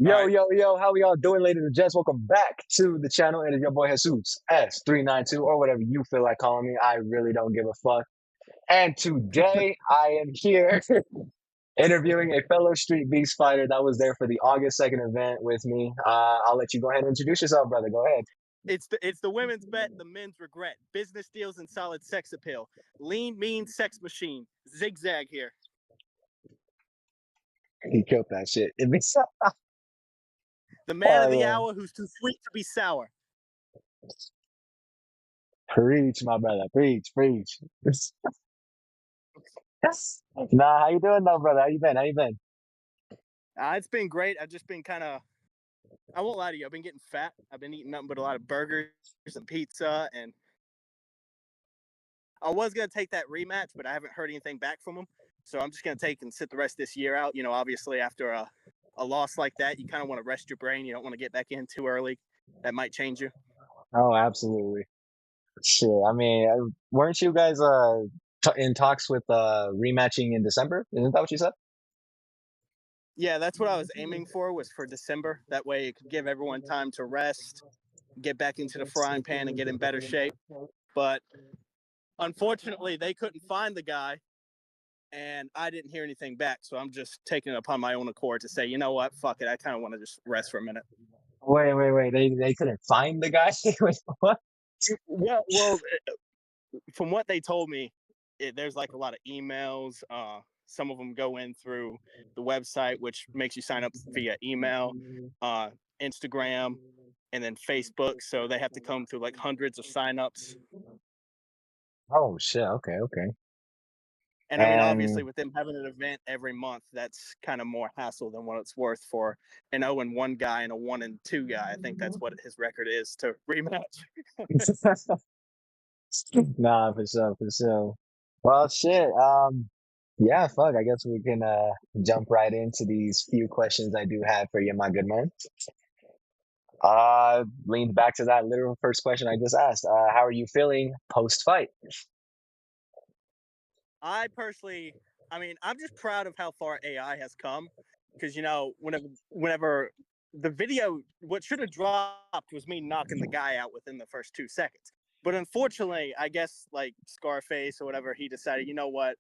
All Yo, right. yo, yo, how we all doing, ladies and gents? Welcome back to the channel. It is your boy Jesus S392 or whatever you feel like calling me. I really don't give a fuck. And today I am here interviewing a fellow Street Beast fighter that was there for the August 2nd event with me. I'll let you go ahead and introduce yourself, brother. Go ahead. It's the women's bet, the men's regret. Business deals and solid sex appeal. Lean, mean, sex machine. ZigZag here. He killed that shit. It makes The man of the yeah. hour who's too sweet to be sour. Preach, my brother. Preach, preach. Nah, how you doing though, brother? How you been? How you been? It's been great. I've just been kind of, I won't lie to you, I've been getting fat. I've been eating nothing but a lot of burgers and pizza. And I was going to take that rematch, but I haven't heard anything back from him. So I'm just going to take and sit the rest of this year out. You know, obviously, after a loss like that, you kind of want to rest your brain. You don't want to get back in too early. That might change you. Oh, absolutely. Shit, I mean, weren't you guys in talks with rematching in December? Isn't that what you said? Yeah, that's what I was aiming for, was for December. That way it could give everyone time to rest, get back into the frying pan and get in better shape. But unfortunately, they couldn't find the guy and I didn't hear anything back. So I'm just taking it upon my own accord to say, you know what, fuck it. I kind of want to just rest for a minute. Wait, wait, wait. They couldn't find the guy. Wait, what? Well, from what they told me, there's like a lot of emails. Some of them go in through the website, which makes you sign up via email, uh, Instagram, and then Facebook. So they have to come through like hundreds of signups. Oh shit. Okay, okay. And I mean, obviously, And with them having an event every month, that's kind of more hassle than what it's worth for an 0-1 guy and a 1-2 guy. I think that's what his record is to rematch. nah, for sure, for sure. Well, shit. Yeah, fuck. I guess we can jump right into these few questions I do have for you, my good man. Leans back to that literal first question I just asked. How are you feeling post fight? I personally, I mean, I'm just proud of how far AI has come, because you know, whenever the video, what should have dropped was me knocking the guy out within the first 2 seconds. But unfortunately, I guess like Scarface or whatever, he decided, you know what,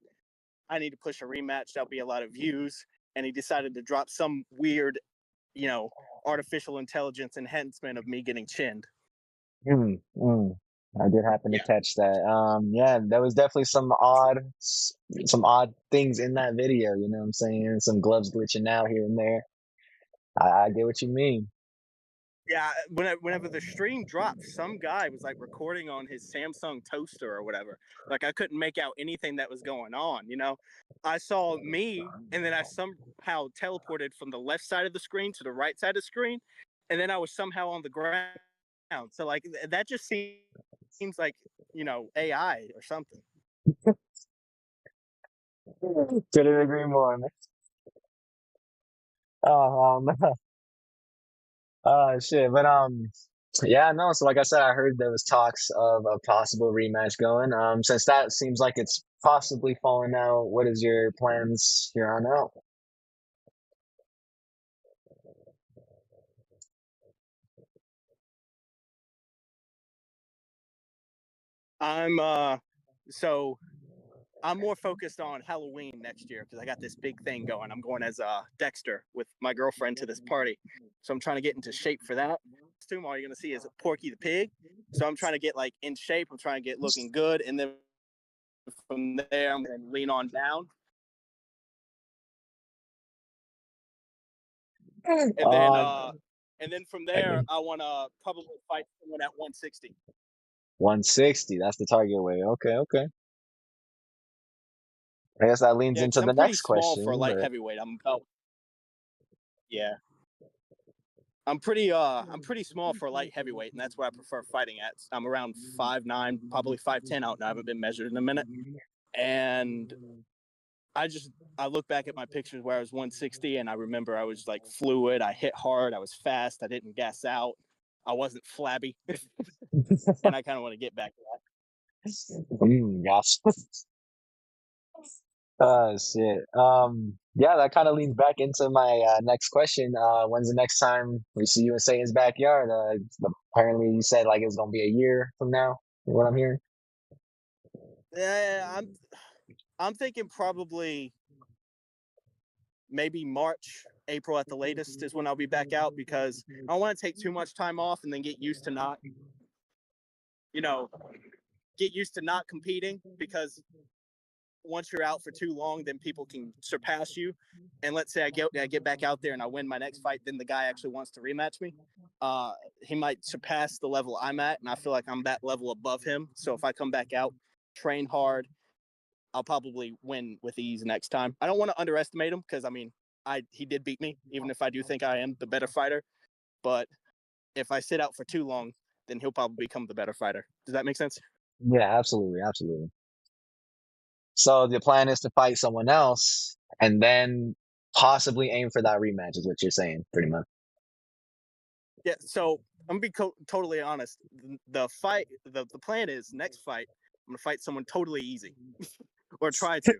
I need to push a rematch. There'll be a lot of views, and he decided to drop some weird, you know, artificial intelligence enhancement of me getting chinned. Mm, mm. I did happen to Yeah. catch that. Yeah, there was definitely some odd things in that video. You know what I'm saying? Some gloves glitching out here and there. I get what you mean. Yeah, whenever the stream dropped, some guy was like recording on his Samsung toaster or whatever. Like I couldn't make out anything that was going on. You know, I saw me, and then I somehow teleported from the left side of the screen to the right side of the screen, and then I was somehow on the ground. So like that just seems like, you know, AI or something. Couldn't agree more, man. Oh, shit. But yeah, no. So like I said, I heard there was talks of a possible rematch going. Since that seems like it's possibly falling out, what is your plans here on out? I'm so I'm more focused on Halloween next year because I got this big thing going. I'm going as Dexter with my girlfriend to this party, so I'm trying to get into shape for that. Costume, all you're gonna see is Porky the Pig. So I'm trying to get like in shape. I'm trying to get looking good, and then from there I'm gonna lean on down, and then Uh, uh, and then from I there mean, I want to probably fight someone at 160. 160. That's the target weight. Okay, okay. I guess that leans Yeah, into because I'm the pretty next small for a question, light but heavyweight. I'm about, yeah. I'm pretty small for a light heavyweight, and that's what I prefer fighting at. I'm around 5'9", probably 5'10" out now. I haven't been measured in a minute. And I just I look back at my pictures where I was 160, and I remember I was like fluid, I hit hard, I was fast, I didn't gas out, I wasn't flabby. And I kind of want to get back to gosh. Shit. yeah, that kind of leads back into my next question. When's the next time we see you in Satan's backyard? Apparently, you said like it's gonna be a year from now. What I'm hearing. Yeah, I'm thinking probably maybe March, April at the latest is when I'll be back out because I don't want to take too much time off and then get used to not, you know, get used to not competing because once you're out for too long, then people can surpass you. And let's say I get back out there and I win my next fight, then the guy actually wants to rematch me. He might surpass the level I'm at, and I feel like I'm that level above him. So if I come back out, train hard, I'll probably win with ease next time. I don't want to underestimate him because I mean, he did beat me, even if I do think I am the better fighter. But if I sit out for too long, then he'll probably become the better fighter. Does that make sense? Yeah, absolutely, absolutely. So the plan is to fight someone else and then possibly aim for that rematch, is what you're saying, pretty much. Yeah. So I'm gonna be totally honest. The plan is next fight. I'm gonna fight someone totally easy, or try to.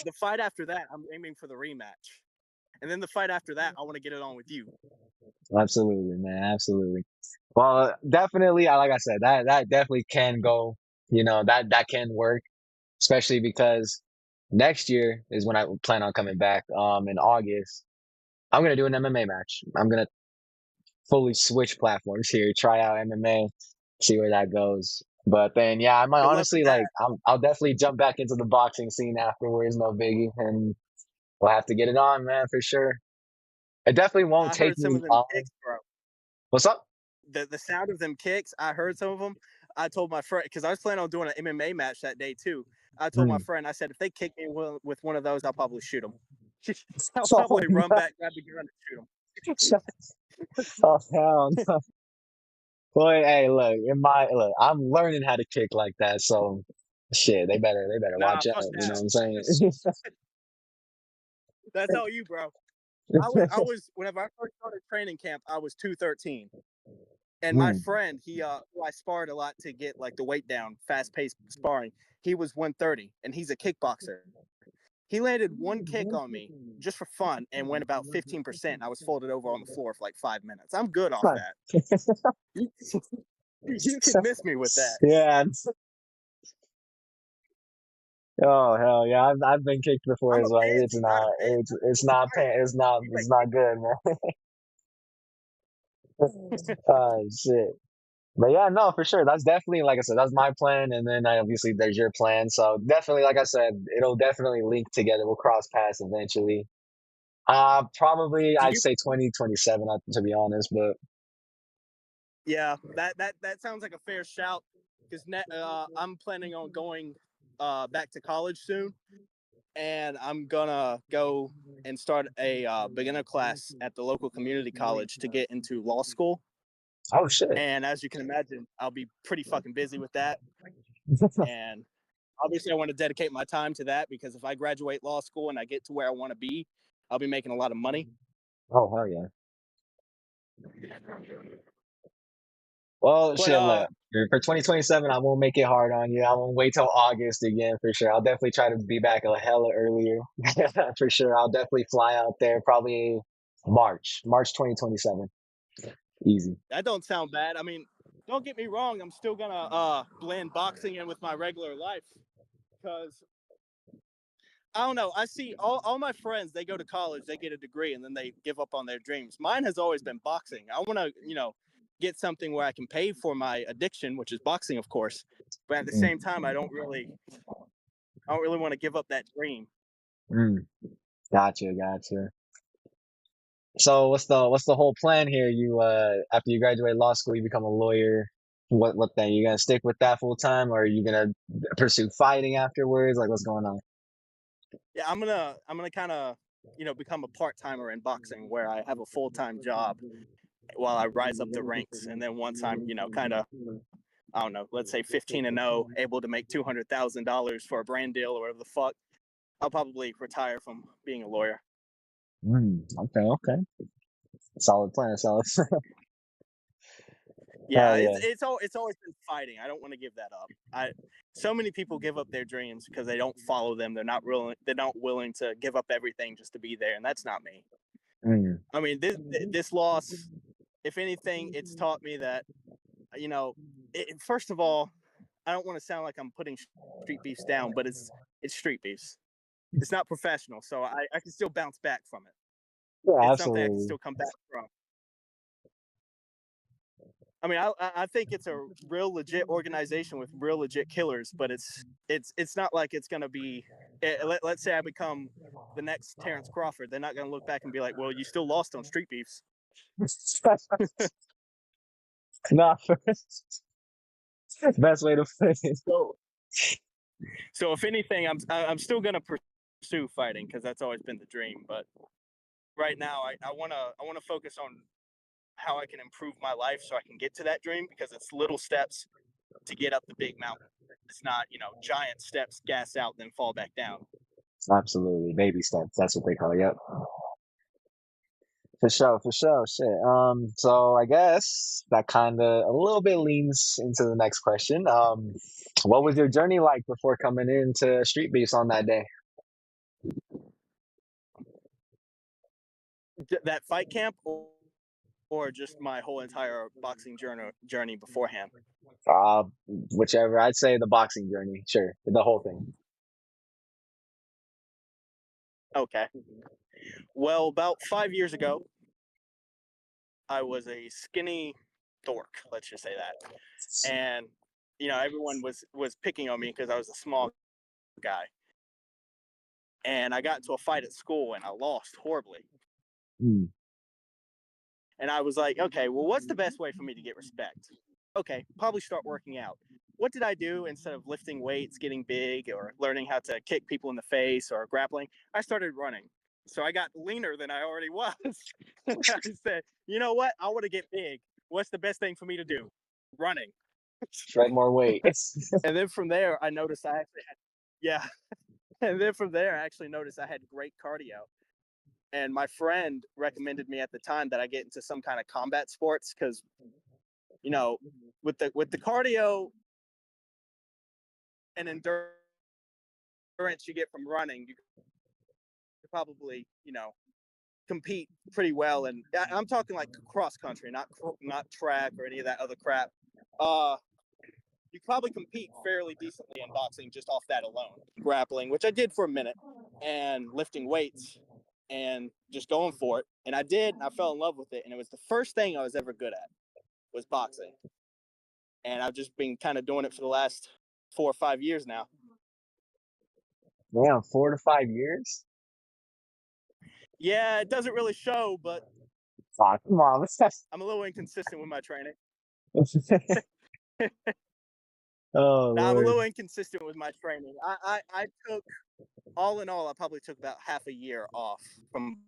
The fight after that, I'm aiming for the rematch, and then the fight after that, I want to get it on with you. Absolutely, man, absolutely. Well, definitely, like I said, that definitely can go. That can work, especially because next year is when I plan on coming back. In August, I'm gonna do an MMA match. I'm gonna fully switch platforms here, try out MMA, see where that goes. But then, yeah, I might Good luck with honestly that. like I'll definitely jump back into the boxing scene afterwards, no biggie, and we'll have to get it on, man, for sure. It definitely won't I take heard some me of them long. kicks, bro. What's up? The sound of them kicks, I heard some of them. I told my friend because I was planning on doing an MMA match that day too. I told my Hmm. friend, I said, if they kick me with one of those, I'll probably shoot them. I'll Oh, probably run back, grab the gun, and shoot them. oh hell no. Boy, hey, look, I'm learning how to kick like that, so shit, they better Nah, watch out. fuck You know that. what I'm saying? That's all you, bro. I was whenever I first started training camp, I was 213. And my Hmm. friend, who I sparred a lot to get like the weight down, fast paced sparring, he was 130 and he's a kickboxer. He landed one kick on me just for fun and went about 15%. I was folded over on the floor for like 5 minutes. I'm good off that. You can miss me with that. Yeah. Oh hell yeah, I've been kicked before I'm as a well. pansy, not a bitch. It's not it's not You it's make not good, man. Shit. But yeah, no, for sure. That's definitely, like I said, that's my plan, and then obviously there's your plan. So definitely, like I said, it'll definitely link together. We'll cross paths eventually. Probably do I'd you say 2027, to be honest. But Yeah, that sounds like a fair shout because I'm planning on going back to college soon, and I'm gonna go and start a beginner class at the local community college to get into law school. oh shit. And as you can imagine, I'll be pretty fucking busy with that. And obviously, I want to dedicate my time to that because if I graduate law school and I get to where I want to be, I'll be making a lot of money. Oh hell yeah. Well, But shit, look, for 2027, I won't make it hard on you. I won't wait till August again for sure. I'll definitely try to be back a hella earlier for sure. I'll definitely fly out there probably March 2027. Easy. that don't sound bad. I mean, don't get me wrong. I'm still gonna blend boxing in with my regular life because I don't know. I see all my friends. They go to college, they get a degree, and then they give up on their dreams. Mine has always been boxing. I want to, get something where I can pay for my addiction, which is boxing, of course. But at the Mm, same time, I don't really want to give up that dream. mm. Gotcha. So what's the whole plan here? You after you graduate law school, you become a lawyer. What then? You gonna stick with that full time, or are you gonna pursue fighting afterwards? Like what's going on? Yeah, I'm gonna kind of become a part timer in boxing where I have a full time job while I rise up the ranks, and then once I'm kind of I don't know, let's say 15-0, able to make $200,000 for a brand deal or whatever the fuck, I'll probably retire from being a lawyer. Okay. Solid plan. Solid. Yeah, Hell yeah. it's always been fighting. I don't want to give that up. So many people give up their dreams because they don't follow them. They're not willing to give up everything just to be there, and that's not me. Mm. I mean, this loss, if anything, it's taught me that first of all, I don't want to sound like I'm putting street beefs down, but it's street beefs. It's not professional, so I can still bounce back from it. Yeah, It's something I can absolutely. still come back from. I mean, I think it's a real legit organization with real legit killers, but it's not like it's gonna be. Let's say I become the next Terrence Crawford, they're not gonna look back and be like, "Well, you still lost on Street Beefs." Nah, best way to put it. So, so if anything, I'm still gonna pursue fighting because that's always been the dream. But right now, I wanna focus on how I can improve my life so I can get to that dream because it's little steps to get up the big mountain. It's not, giant steps, gas out, then fall back down. Absolutely. Baby steps. That's what they call it. Yep. For sure, for sure. Shit. So I guess that kind of a little bit leans into the next question. What was your journey like before coming into Street Beefs on that day? That fight camp or just my whole entire boxing journey beforehand. Whichever. I'd say the boxing journey. Sure. The whole thing. Okay. Well, about 5 years ago, I was a skinny dork. Let's just say that, and everyone was picking on me because I was a small guy, and I got into a fight at school and I lost horribly. Mm. And I was like, okay, well, what's the best way for me to get respect? Okay, probably start working out. What did I do instead of lifting weights, getting big, or learning how to kick people in the face or grappling? I started running. So I got leaner than I already was. I said, you know what? I want to get big. What's the best thing for me to do? Running. Shred more weight. And then from there, I noticed I actually had, yeah. And then from there, I actually noticed I had great cardio. And my friend recommended me at the time that I get into some kind of combat sports because with the cardio and endurance you get from running, you could probably compete pretty well. And I'm talking like cross country, not track or any of that other crap. You probably compete fairly decently in boxing just off that alone. Grappling, which I did for a minute, and lifting weights and just going for it. And I did, and I fell in love with it. And it was the first thing I was ever good at was boxing. And I've just been kind of doing it for the last 4 or 5 years now. Damn, 4 to 5 years? Yeah, it doesn't really show, but Oh, come on. I'm a little inconsistent with my training. Oh, Now, I'm a Lord. little inconsistent with my training. I took, all in all, I probably took about half a year off from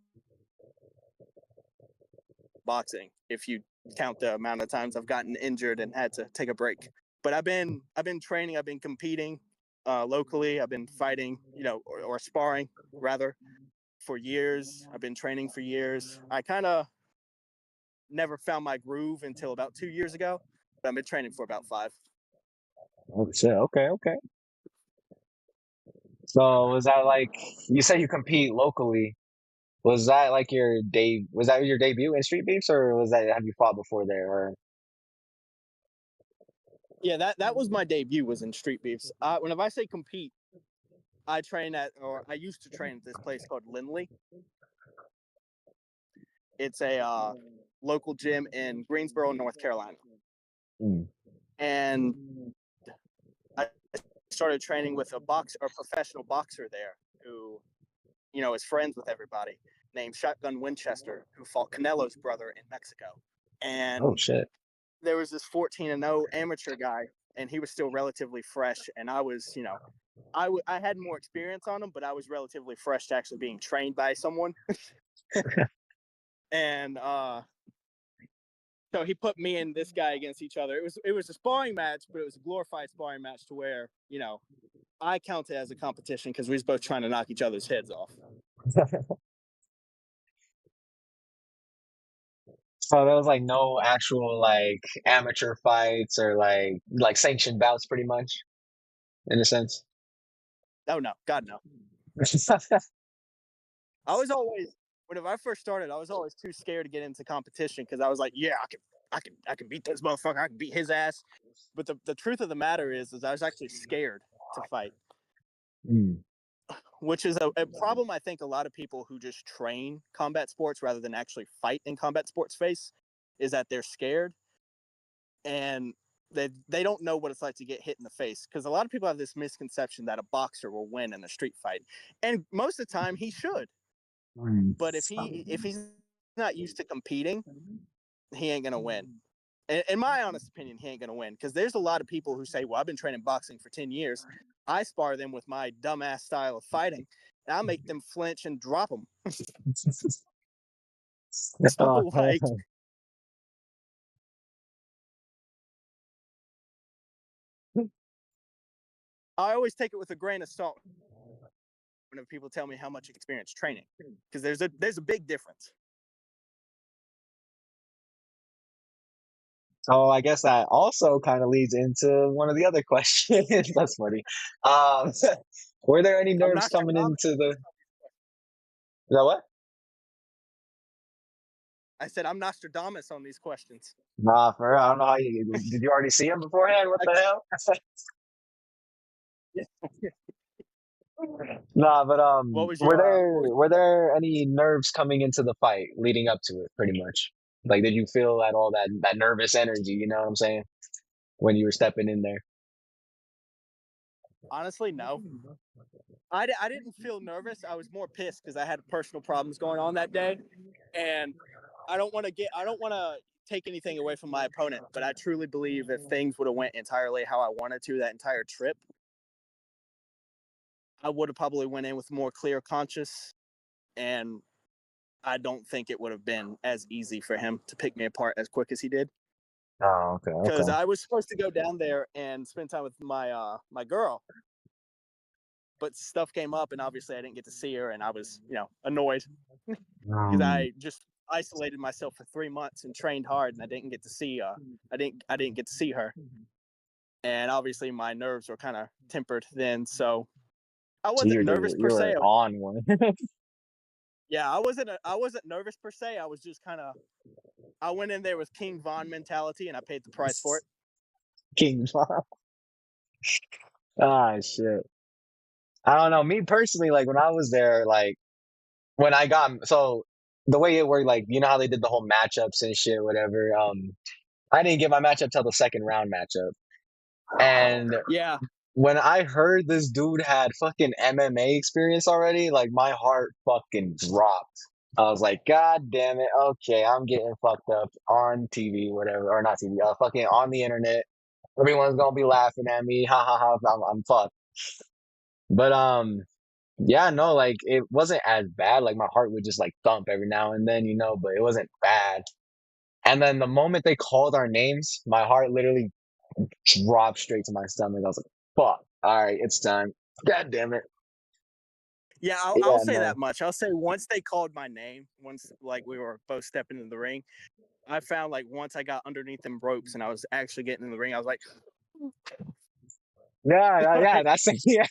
boxing, if you count the amount of times I've gotten injured and had to take a break. But I've been training, I've been competing locally, I've been fighting, or sparring rather, for years. I've been training for years. I kind of never found my groove until about 2 years ago, but I've been training for about 5. Oh, shit. Okay, okay. So was that like you said you compete locally? Was that like was that your debut in Street Beefs or was that have you fought before there or Yeah, that was my debut, was in Street Beefs. Whenever I say compete, I used to train at this place called Lindley. It's a local gym in Greensboro, North Carolina. Mm. And I started training with a professional boxer there who, is friends with everybody, named Shotgun Winchester, who fought Canelo's brother in Mexico. Oh And shit. there was this 14-0 amateur guy, and he was still relatively fresh. And I was, I had more experience on him, but I was relatively fresh to actually being trained by someone. And so he put me and this guy against each other. It was a sparring match, but it was a glorified sparring match to where, I counted as a competition because we was both trying to knock each other's heads off. So there was like no actual like amateur fights or like sanctioned bouts, pretty much in a sense. Oh no, God no. I was always whenever I first started, I was always too scared to get into competition because I was like, yeah, I can beat this motherfucker, I can beat his ass. But the truth of the matter is I was actually scared to fight, Mm, which is a problem I think a lot of people who just train combat sports rather than actually fight in combat sports face is that they're scared and they don't know what it's like to get hit in the face because a lot of people have this misconception that a boxer will win in a street fight, and most of the time he should. mm. But if he's not used to competing, he ain't gonna win. In my honest opinion, he ain't gonna win because there's a lot of people who say, "Well, I've been training boxing for 10 years. I spar them with my dumbass style of fighting, and I make them flinch and drop them." So like, Oh, I always take it with a grain of salt whenever people tell me how much experience training because there's a big difference. so I guess that also kind of leads into one of the other questions. That's funny. Um, were there any I'm nerves coming Nostradamus. into the? Is that what? I said I'm Nostradamus on these questions. Nah, for real, I don't know how you did. You already see him beforehand? What I, the hell? Nah, but what was were your there what was, were there any nerves coming into the fight leading up to it, pretty much? Like, did you feel at all that nervous energy? You know what I'm saying? When you were stepping in there. honestly no. I didn't feel nervous. I was more pissed because I had personal problems going on that day, and I don't want to take anything away from my opponent, but I truly believe if things would have went entirely how I wanted to that entire trip, I would have probably went in with more clear conscience, and I don't think it would have been as easy for him to pick me apart as quick as he did. Oh, okay, Because okay. I was supposed to go down there and spend time with my girl, but stuff came up, and obviously I didn't get to see her, and I was annoyed because Um, I just isolated myself for 3 months and trained hard, and I didn't get to see her, and obviously my nerves were kind of tempered then, so I so wasn't nervous you per were se. on one. Yeah, I wasn't nervous per se. I was just kind of I went in there with King Von mentality, and I paid the price for it. King. Ah, shit. I don't know. Me personally, like when I was there, like when I got so the way it worked, like you know how they did the whole matchups and shit, whatever. I didn't get my matchup till the second round matchup, and Yeah, when I heard this dude had fucking MMA experience already, like my heart fucking dropped. I was like, God damn it. Okay, I'm getting fucked up on TV, whatever, or not TV, fucking on the internet. Everyone's gonna be laughing at me. Ha ha ha. I'm fucked. But yeah, no, like it wasn't as bad. Like my heart would just like thump every now and then, but it wasn't bad. And then the moment they called our names, my heart literally dropped straight to my stomach. I was like, fuck, all right, it's time. God damn it. yeah, I'll Yeah, say no. that much. I'll say once they called my name, once like we were both stepping into the ring, I found like once I got underneath them ropes and I was actually getting in the ring, I was like, Yeah, like that's yeah,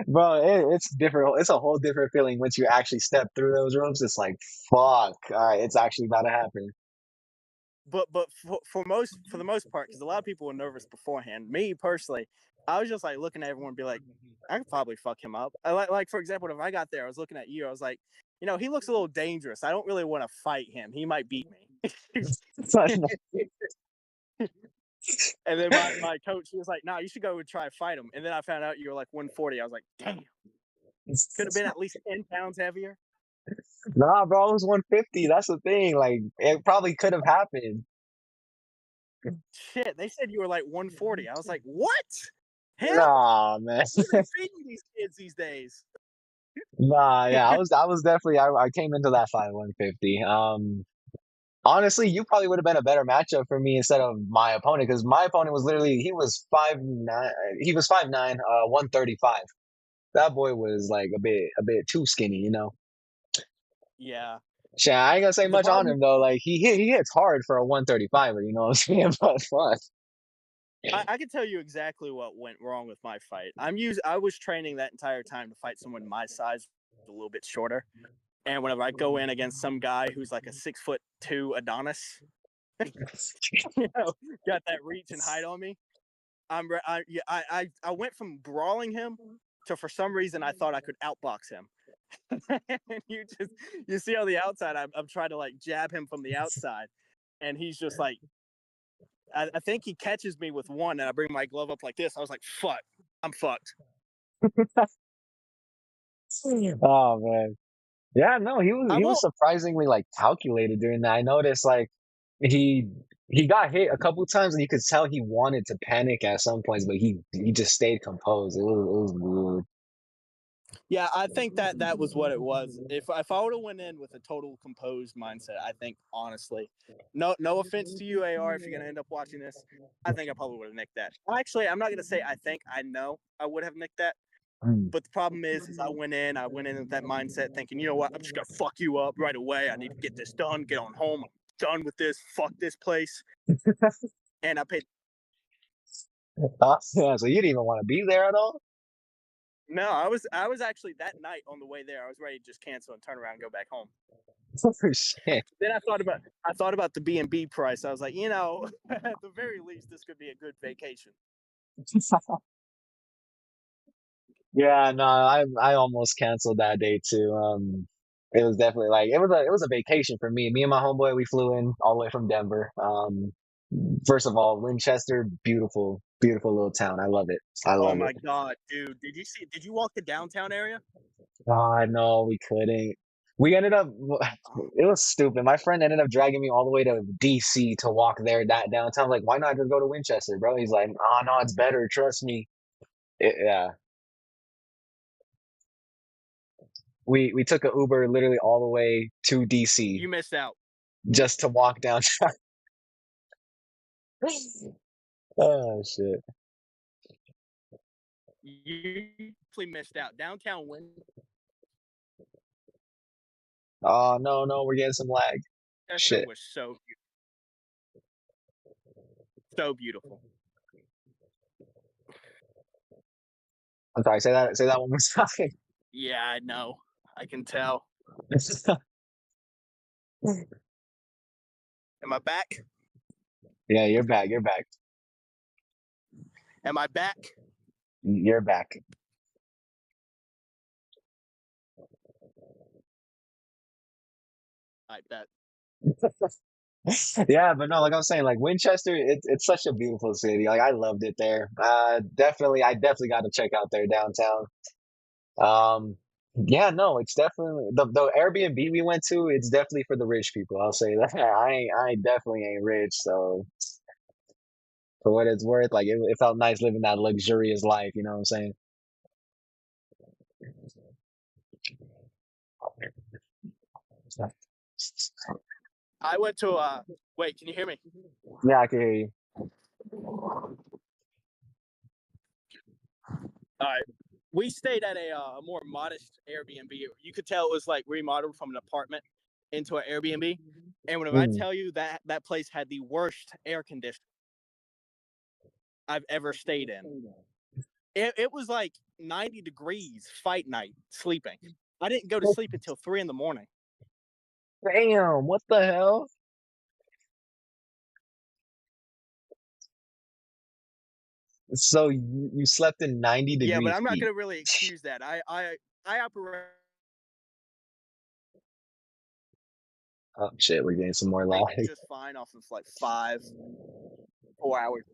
bro. It's different. It's a whole different feeling once you actually step through those ropes. It's like, fuck, all right, it's actually about to happen. but for the most part, because a lot of people were nervous beforehand. Me personally, I was just like looking at everyone and be like, I could probably fuck him up. Like for example, if I got there, I was looking at you, I was like, he looks a little dangerous. I don't really want to fight him. He might beat me. And then my coach, he was like, "No, you should go and try to fight him." And then I found out you were like 140. I was like, "Damn, could have been at least 10 pounds heavier." Nah, bro, it was 150. That's the thing. Like, it probably could have happened. Shit, they said you were like 140. I was like, "What? Him? Nah, man. What are they feeding these kids these days?" Nah, yeah, I was definitely I came into that fight 150. Honestly, you probably would have been a better matchup for me instead of my opponent because my opponent was literally he was 5'9", he was 5'9", 135. That boy was like a bit too skinny. Yeah. Yeah, I ain't gonna say The much on problem, him though. Like he hits hard for a 135er, you know what I'm saying? But fuck. I can tell you exactly what went wrong with my fight. I was training that entire time to fight someone my size, a little bit shorter. And whenever I go in against some guy who's like a 6'2" Adonis, you know, got that reach and height on me, I went from brawling him to, for some reason, I thought I could outbox him. And you see on the outside, I'm trying to like jab him from the outside, and he's just like, I think he catches me with one, and I bring my glove up like this. I was like, fuck, I'm fucked. Oh man. Yeah, no, I he was won't. surprisingly like calculated during that. I noticed like he he got hit a couple times and you could tell he wanted to panic at some points, but he just stayed composed. It was weird. Yeah, I think that was what it was. If I would have went in with a total composed mindset, I think honestly, no offense to you, AR, if you're gonna end up watching this, I think I probably would have nicked that. Actually, I'm not gonna say I think, I know I would have nicked that. Mm. But the problem is I went in with that mindset thinking, you know what, I'm just gonna fuck you up right away. I need to get this done, get on home. I'm done with this. Fuck this place. And I paid. Yeah, so you didn't even want to be there at all? No, I was actually that night on the way there. I was ready to just cancel and turn around and go back home. For shit. Then I thought about the B&B price. I was like, you know, at the very least, this could be a good vacation. Yeah, no, I almost canceled that day too. It was definitely like it was a vacation for me. Me and my homeboy, we flew in all the way from Denver. First of all, Winchester, beautiful, beautiful little town. I love it. I Oh love it. my god, dude! Did you walk the downtown area? God, no, we couldn't. We ended up, it was stupid. My friend ended up dragging me all the way to DC to walk there that downtown. Like, why not just go to Winchester, bro? He's like, oh no, it's better. Trust me. Yeah, we took a Uber literally all the way to DC You missed out. just to walk downtown. Oh shit. You actually missed out. Downtown Oh no, no, we're getting some lag. Winchester Shit. was so beautiful. I'm sorry. Say that one more time. Yeah, I know. I can tell. Am I back? Yeah, you're back. You're back. Am I back? You're back. I bet. Yeah, but no, like I was saying, like Winchester, it's such a beautiful city. Like I loved it there. I definitely got to check out their downtown. Um, yeah, no, it's definitely the Airbnb we went to. It's definitely for the rich people. I'll say that. I definitely ain't rich, so for what it's worth, like it felt nice living that luxurious life. You know what I'm saying? I went to wait, can you hear me? Yeah, I can hear you. All right. We stayed at a more modest Airbnb. You could tell it was like remodeled from an apartment into an Airbnb. And whenever I Mm. tell you that place had the worst air conditioning I've ever stayed in. It was like 90 degrees fight night sleeping. I didn't go to sleep until 3 in the morning. Damn, what the hell? So you slept in 90 Yeah, but degree I'm not heat. gonna really excuse that. I operate Oh shit, we're getting some more lag. just fine off of like 4 hours.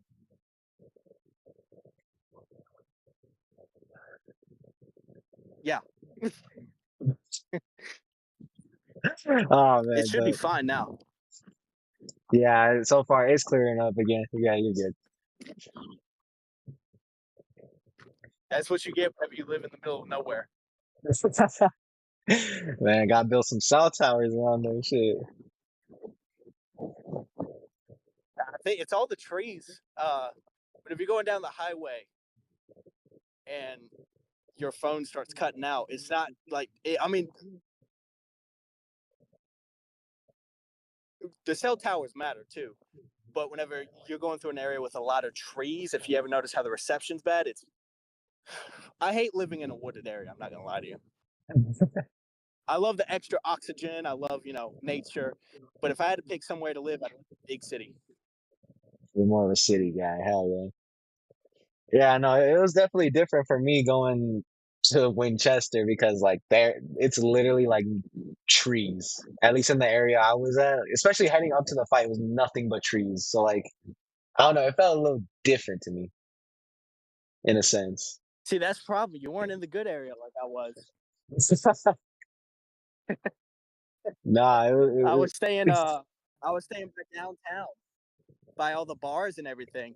Yeah, Oh it man, should be but fine now. yeah, so far it's clearing up again. Yeah, you're good. That's what you get whenever you live in the middle of nowhere. Man, gotta build some cell towers around there. Shit. I think it's all the trees. But if you're going down the highway and your phone starts cutting out, it's not like I mean, the cell towers matter too. But whenever you're going through an area with a lot of trees, if you ever notice how the reception's bad, I hate living in a wooded area. I'm not gonna lie to you. I love the extra oxygen. I love nature. But if I had to pick somewhere to live, I'd live in a big city. You're more of a city guy. Hell yeah. Yeah, no, it was definitely different for me going to Winchester because like there it's literally like trees. At least in the area I was at, especially heading up to the fight, it was nothing but trees. So like I don't know, it felt a little different to me in a sense. See, that's the problem. You weren't in the good area like I was. Nah, I was staying back downtown by all the bars and everything.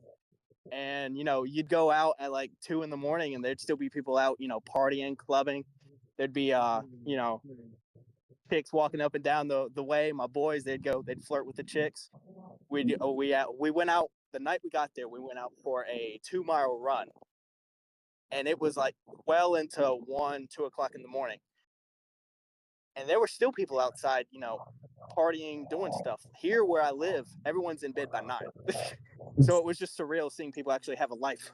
And you'd go out at like 2 in the morning and there'd still be people out, partying, clubbing. There'd be chicks walking up and down the way. My boys, they'd flirt with the chicks. We went out the night we got there. We went out for a 2-mile run, and it was like well into 1, 2 o'clock in the morning, and there were still people outside, partying, doing stuff. Here where I live, everyone's in bed by 9, so it was just surreal seeing people actually have a life.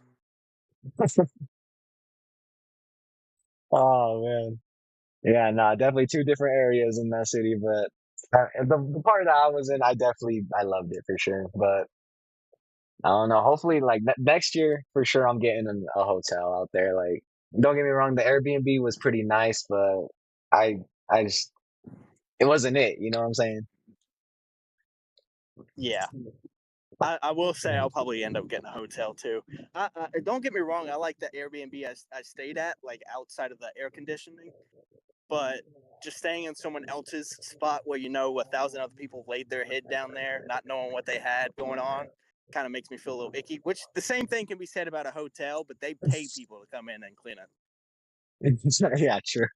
Oh man. Yeah, no, definitely two different areas in that city, but the part that I was in, I loved it for sure. But I don't know. Hopefully, like next year, for sure, I'm getting a hotel out there. Like, don't get me wrong, the Airbnb was pretty nice, but I, I just, it wasn't it. You know what I'm saying? Yeah, I will say I'll probably end up getting a hotel too. Don't get me wrong, I like the Airbnb I stayed at, like outside of the air conditioning, but just staying in someone else's spot where 1,000 other people laid their head down there, not knowing what they had going on, kind of makes me feel a little icky. Which the same thing can be said about a hotel, but they pay people to come in and clean it. Yeah, true.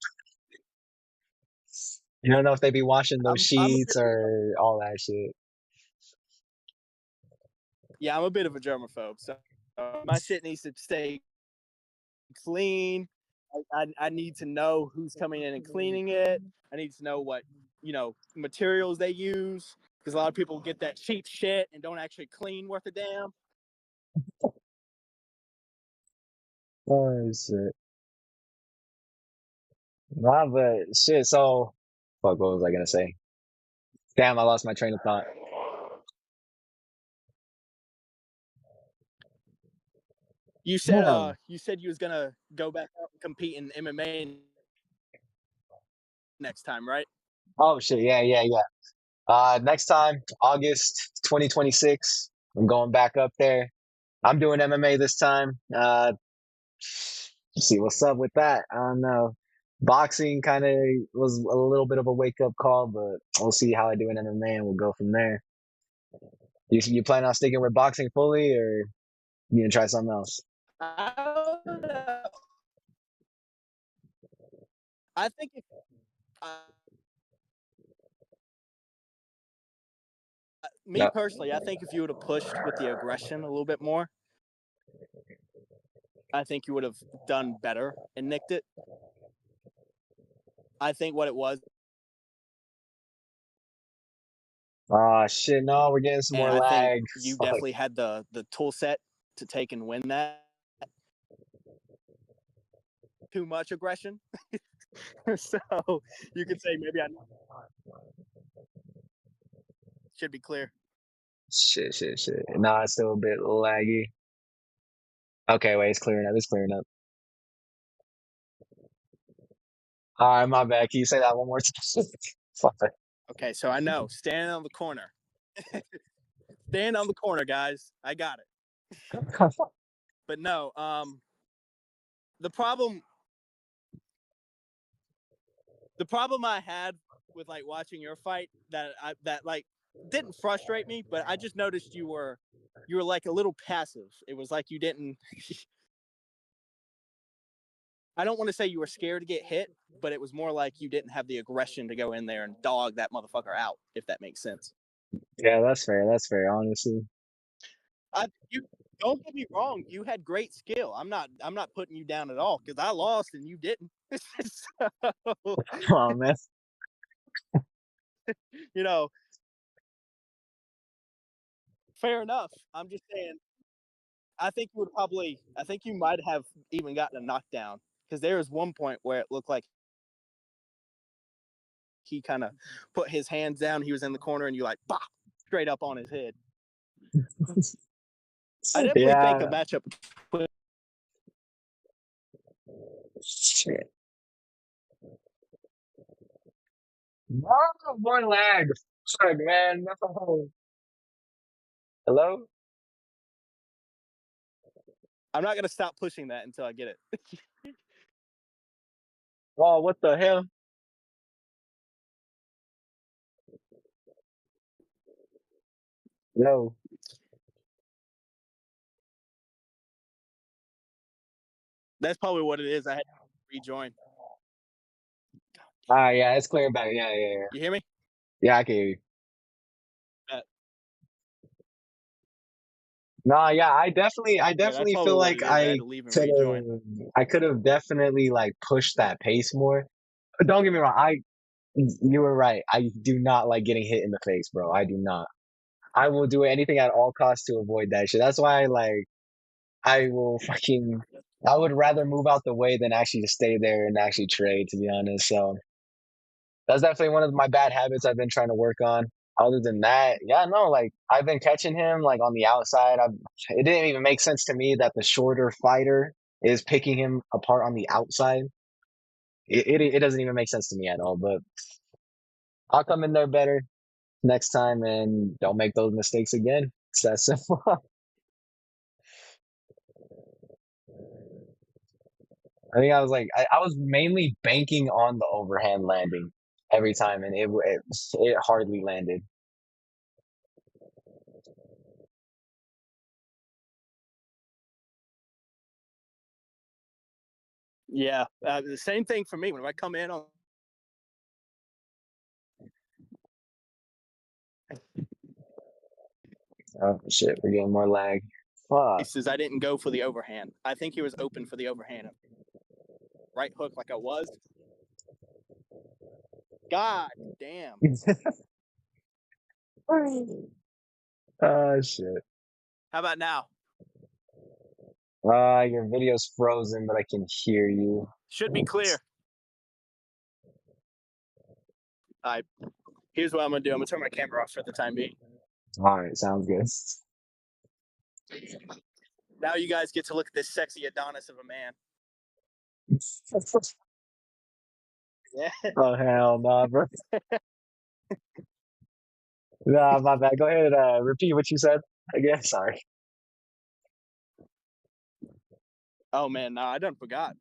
You don't know if they be washing those I'm a sheets bit, or all that shit. yeah, I'm a bit of a germaphobe, so my shit needs to stay clean. I need to know who's coming in and cleaning it. I need to know what materials they use, because a lot of people get that cheap shit and don't actually clean worth a damn. Oh shit. Nah, but shit. So, fuck. What was I gonna say? Damn, I lost my train of thought. Damn. You said you was gonna go back out and compete in MMA next time, right? Oh shit. Yeah, yeah, yeah. Next time, August 2026. I'm going back up there. I'm doing MMA this time. See what's up with that. I don't know. Boxing kind of was a little bit of a wake up call, but we'll see how I do in MMA and we'll go from there. You plan on sticking with boxing fully, or you gonna try something else? I don't know. I think if me No. personally, I think if you would have pushed with the aggression a little bit more, I think you would have done better and nicked it. I think what it was, Oh shit! No, we're getting some and more I think lag. you Fuck. definitely had the tool set to take and win that. Too much aggression, so you could say maybe I should be clear. Shit, shit, shit. No, it's still a bit laggy. Okay, wait, it's clearing up. It's clearing up. All right, my bad. Can you say that one more time? Fuck. Okay, so I know standing on the corner, stand on the corner, guys. I got it. But no, the problem the problem I had with like watching your fight that like didn't frustrate me, but I just noticed you were like a little passive. It was like you didn't. I don't want to say you were scared to get hit, but it was more like you didn't have the aggression to go in there and dog that motherfucker out, if that makes sense. Yeah, that's fair. That's fair, honestly. You don't get me wrong, you had great skill. I'm not putting you down at all because I lost and you didn't. So, Oh man. you know, fair enough. I'm just saying. I think you might have even gotten a knockdown because there was one point where it looked like he kind of put his hands down. He was in the corner, and you like, bah, straight up on his head. I definitely think a Yeah. matchup. Shit. Oh, more lag. Fuck, man. No. Hello? I'm not gonna stop pushing that until I get it. Oh, what the hell? No. That's probably what it is. I had to rejoin. Ah, yeah, it's clear back. Yeah, yeah, yeah. You hear me? Yeah, I can hear you. Uh, Nah, yeah, I yeah, that's definitely probably feel what like it is. I had to leave and rejoin. I could have definitely like pushed that pace more. But don't get me wrong, you were right. I do not like getting hit in the face, bro. I do not. I will do anything at all costs to avoid that shit. That's why, like, I will fucking. I would rather move out the way than actually just stay there and actually trade, to be honest. So that's definitely one of my bad habits I've been trying to work on. Other than that, yeah, no, like I've been catching him like on the outside. It didn't even make sense to me that the shorter fighter is picking him apart on the outside. It doesn't even make sense to me at all. But I'll come in there better next time and don't make those mistakes again. It's that simple. I think I was mainly banking on the overhand landing every time, and it hardly landed. Yeah, the same thing for me when I come in on. Oh shit, we're getting more lag. Fuck. Says I didn't go for the overhand. I think he was open for the overhand. Right hook like I was. God damn. Oh shit. How about now? Your video's frozen, but I can hear you. Should be clear. All right. Here's what I'm gonna do. I'm gonna turn my camera off for the time being. All right, sounds good. Now you guys get to look at this sexy Adonis of a man. Yeah. Oh hell no, bro. Nah, my bad. Go ahead and repeat what you said again. Sorry. Oh man, no, I done forgot.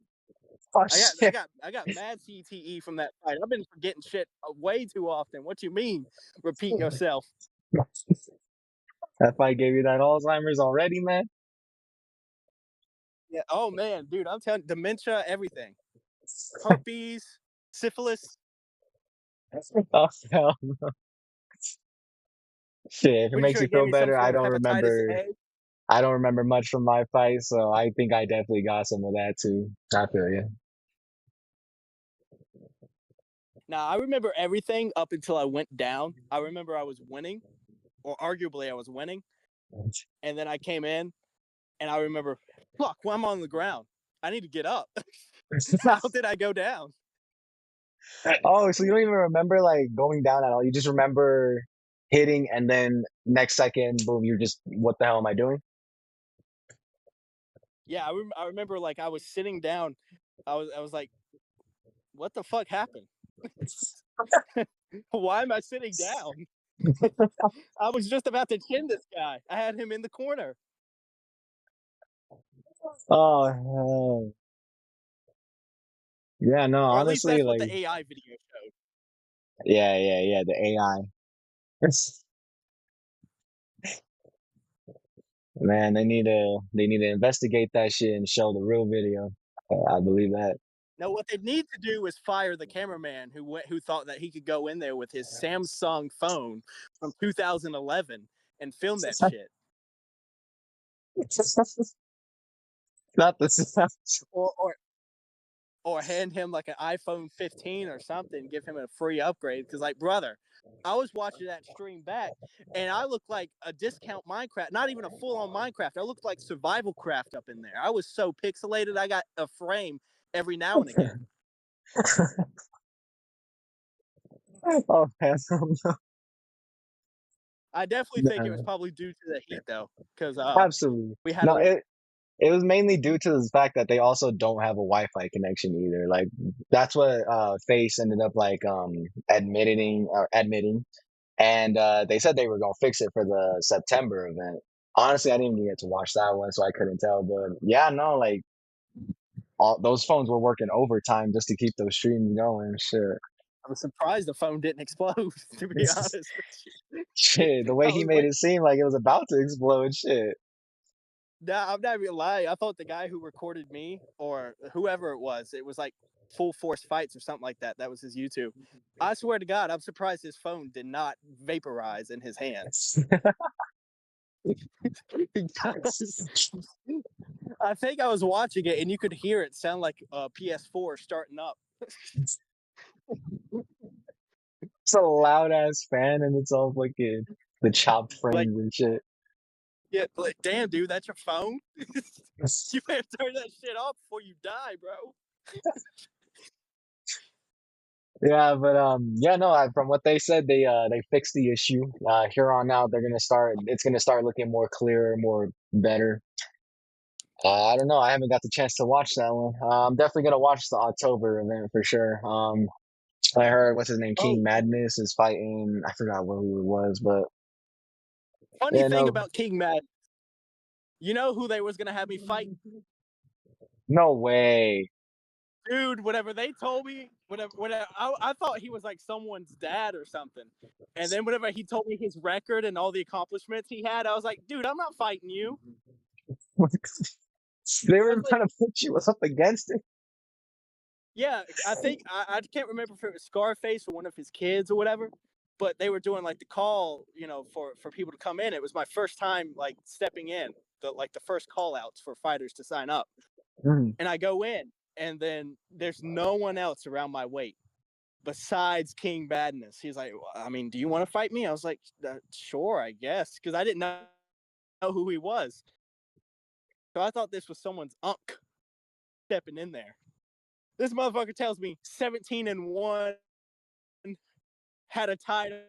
Oh I shit. got I got mad CTE from that fight. I've been forgetting shit way too often. What you mean? Repeat yourself. That fight gave you that Alzheimer's already, man. Yeah. Oh man, dude, I'm telling dementia, everything. Herpes, syphilis. Oh hell no. Shit, if it Pretty makes sure you it gave feel me some better, form of hepatitis A. I don't remember much from my fight, so I think I definitely got some of that too. I feel you. Now I remember everything up until I went down. I remember I was winning, or arguably I was winning, and then I came in, and I remember, fuck, well, I'm on the ground. I need to get up. How did I go down? Oh, so you don't even remember like going down at all. You just remember hitting and then next second, boom, you're just, what the hell am I doing? Yeah, I remember like I was sitting down. I was like, what the fuck happened? Why am I sitting down? I was just about to chin this guy. I had him in the corner, Oh, hell. Yeah, no, or at least honestly, that's what like, the AI video showed. yeah, yeah, yeah, the AI. Man, they need to investigate that shit and show the real video. I believe that. Now, what they need to do is fire the cameraman who thought that he could go in there with his Samsung phone from 2011 and film that shit. Not the sound. Or or hand him like an iPhone 15 or something, give him a free upgrade. Because, like, brother, I was watching that stream back, and I looked like a discount Minecraft, not even a full-on Minecraft. I looked like survival craft up in there. I was so pixelated. I got a frame every now and again. Oh man, I definitely think it was no, probably due to the heat, though, because absolutely. we had a No, little. it was mainly due to the fact that they also don't have a Wi-Fi connection either. Like that's what Face ended up like admitting, and they said they were gonna fix it for the September event. Honestly, I didn't even get to watch that one, so I couldn't tell. But yeah, no, like all those phones were working overtime just to keep those streams going. Shit, I was surprised the phone didn't explode. To be honest with you, shit. The way I he was made it seem like it was about to explode. Shit. Nah, I'm not even lying. I thought the guy who recorded me or whoever it was like Full Force Fights or something like that. That was his YouTube. I swear to God, I'm surprised his phone did not vaporize in his hand. I think I was watching it and you could hear it sound like a PS4 starting up. It's a loud ass fan, and it's all fucking the chopped Like, frames and shit. yeah, like, damn, dude, that's your phone? You better turn that shit off before you die, bro. Yeah, but yeah, no. From what they said, they fixed the issue. Here on out, they're gonna start. It's gonna start looking more clear, more better. I don't know. I haven't got the chance to watch that one. I'm definitely gonna watch the October event for sure. I heard what's his name, Oh, King Madness is fighting. I forgot who it was, but funny yeah, thing no, about King Mad, you know who they was gonna have me fight? no way. Dude, whenever they told me, whenever I thought he was like someone's dad or something, and then whenever he told me his record and all the accomplishments he had, I was like, dude, I'm not fighting you. They I were was like, trying to put you up against it. yeah, I think I can't remember if it was Scarface or one of his kids or whatever, but they were doing like the call, for people to come in. It was my first time like stepping in, the first call outs for fighters to sign up, Mhm. and I go in, and then there's no one else around my weight besides King Badness. He's like, I mean, do you want to fight me? I was like, sure, I guess, because I didn't know who he was. So I thought this was someone's unk stepping in there. This motherfucker tells me 17-1, had a title.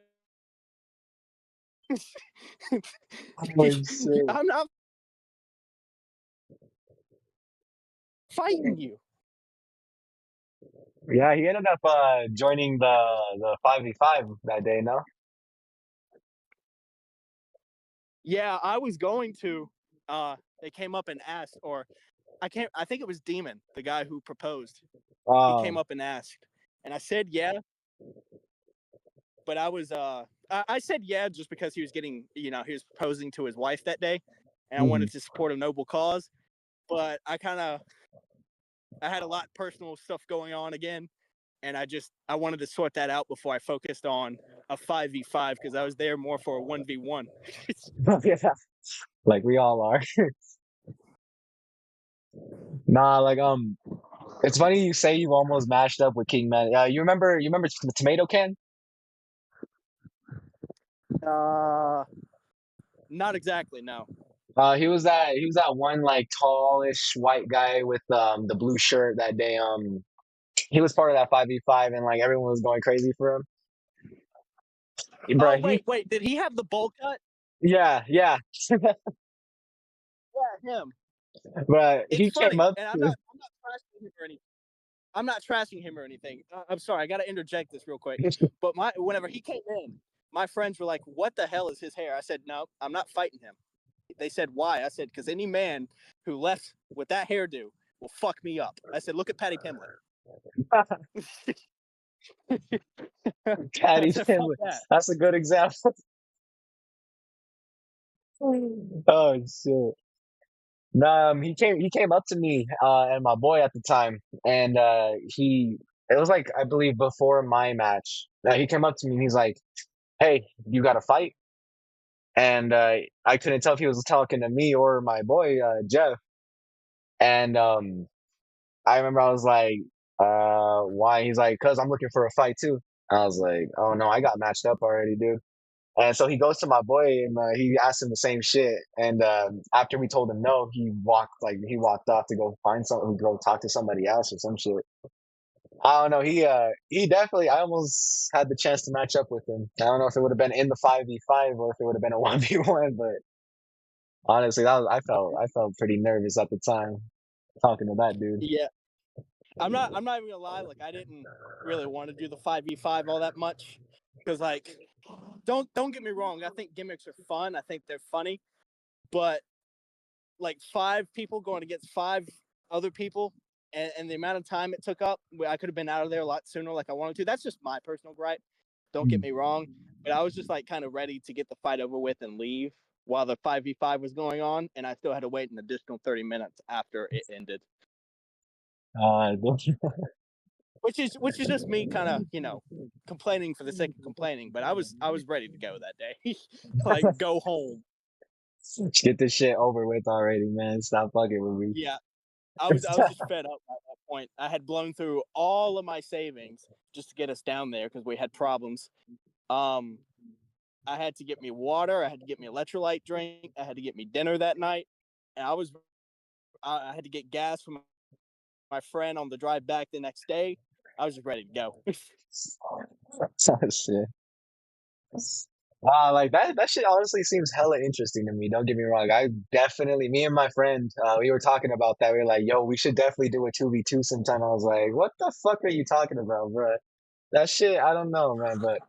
Holy shit. I'm not fighting you. Yeah, he ended up joining the 5v5 that day, no? Yeah, I was going to. They came up and asked, or I think it was Demon, the guy who proposed. He came Um, up and asked, and I said yeah, but I said yeah just because he was he was proposing to his wife that day, and I mhm. wanted to support a noble cause. But I had a lot of personal stuff going on again, and I wanted to sort that out before I focused on a 5v5 because I was there more for a 1v1. Yeah, like we all are. Nah, like it's funny you say you almost matched up with King Man. You remember the tomato can? Uh, Not exactly, no. He was that one like tallish white guy with the blue shirt that day. He was part of that 5v5 and like everyone was going crazy for him. Oh Bro, wait, did he have the bowl cut? yeah, yeah. Yeah, him. But It's he came funny, up and to I'm not trashing him or anything. I'm not trashing him or anything. I'm sorry, I got to interject this real quick. But whenever he came in, my friends were like, "What the hell is his hair?" I said, "No, I'm not fighting him." They said, "Why?" I said, "Because any man who left with that hairdo will fuck me up." I said, "Look at Patty Pimlet." I Patty said, "Fuck Finley. that." That's a good example. Oh shit. No, he came up to me and my boy at the time, and he it was like I believe before my match. He came up to me and he's like, "Hey, you got to fight?" And I couldn't tell if he was talking to me or my boy Jeff. And I remember I was like, Why? He's like, cause I'm looking for a fight too. I was like, oh no, I got matched up already, dude. And so he goes to my boy and he asks him the same shit. And after we told him no, he walked off to go find some, go talk to somebody else or some shit. I don't know. He definitely. I almost had the chance to match up with him. I don't know if it would have been in the 5v5 or if it would have been a 1v1. But honestly, I felt pretty nervous at the time talking to that dude. Yeah, I'm not even gonna lie. Like, I didn't really want to do the 5v5 all that much because, like, don't get me wrong. I think gimmicks are fun. I think they're funny, but like 5 people going against 5 other people, and the amount of time it took up, I could have been out of there a lot sooner, like I wanted to. That's just my personal gripe. Don't get Mm. me wrong, but I was just like kind of ready to get the fight over with and leave while the 5v5 was going on, and I still had to wait an additional 30 minutes after it ended. Uh, Which is just me kind of complaining for the sake of complaining, but I was ready to go that day, like go home. get this shit over with already, man. Stop fucking with me. Yeah, I was just fed up at that point. I had blown through all of my savings just to get us down there because we had problems. Um, I had to get me water. I had to get me electrolyte drink. I had to get me dinner that night, and I had to get gas from my friend on the drive back the next day. I was just ready to go. Shit. Like that shit honestly seems hella interesting to me. Don't get me wrong. I definitely, me and my friend, we were talking about that. We were like, yo, we should definitely do a 2v2 sometime. I was like, what the fuck are you talking about, bro? That shit, I don't know, man. But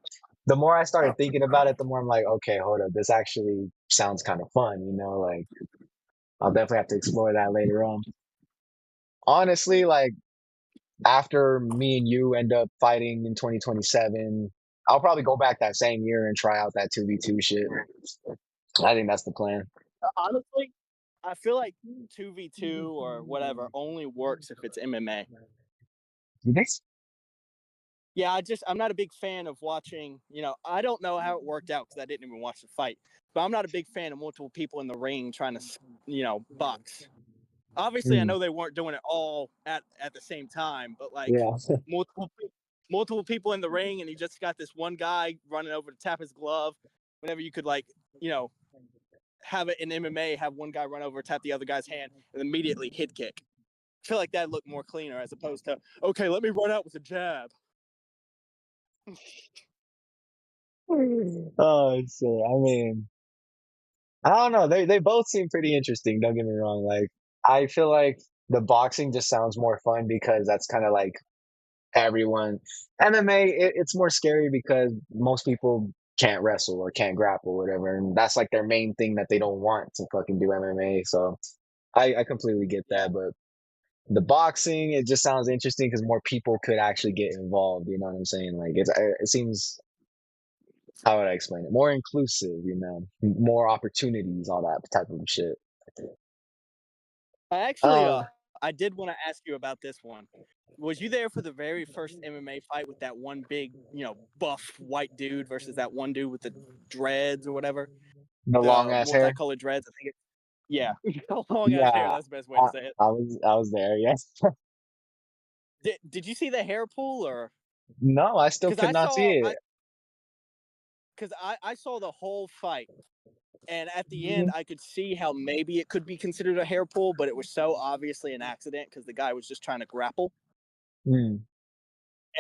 the more I started thinking about it, the more I'm like, okay, hold up. This actually sounds kind of fun, like I'll definitely have to explore that later on. Honestly, like after me and you end up fighting in 2027, I'll probably go back that same year and try out that 2v2 shit. I think that's the plan. Honestly, I feel like 2v2 or whatever only works if it's MMA. You think? Yeah, I'm not a big fan of watching. I don't know how it worked out because I didn't even watch the fight. But I'm not a big fan of multiple people in the ring trying to, box. Obviously, I Mm, know they weren't doing it all at the same time, but like yeah. multiple multiple people in the ring, and you just got this one guy running over to tap his glove. Whenever you could you know have it in MMA, have one guy run over, tap the other guy's hand, and immediately hit kick. I feel like that looked more cleaner as opposed to, okay, let me run out with a jab. Oh, shit. I mean, I don't know. They both seem pretty interesting. Don't get me wrong. Like, I feel like the boxing just sounds more fun because that's kind of like everyone. MMA, it's more scary because most people can't wrestle or can't grapple or whatever, and that's like their main thing that they don't want to fucking do MMA. So I completely get Yeah, that, but the boxing, it just sounds interesting because more people could actually get involved. You know what I'm saying? Like it seems, how would I explain it? More inclusive, more opportunities, all that type of shit. I actually, Uh, I did want to ask you about this one. Was you there for the very first MMA fight with that one big, buff white dude versus that one dude with the dreads or whatever, the long the ass hair. multicolored dreads? I think yeah, long ass hair. Yeah, That's the best way to say it. I was there. Yes. Did you see the hair pull or? No, I still Because could I not see saw it. I because I saw the whole fight, and at the end I could see how maybe it could be considered a hair pull, but it was so obviously an accident because the guy was just trying to grapple. Mm,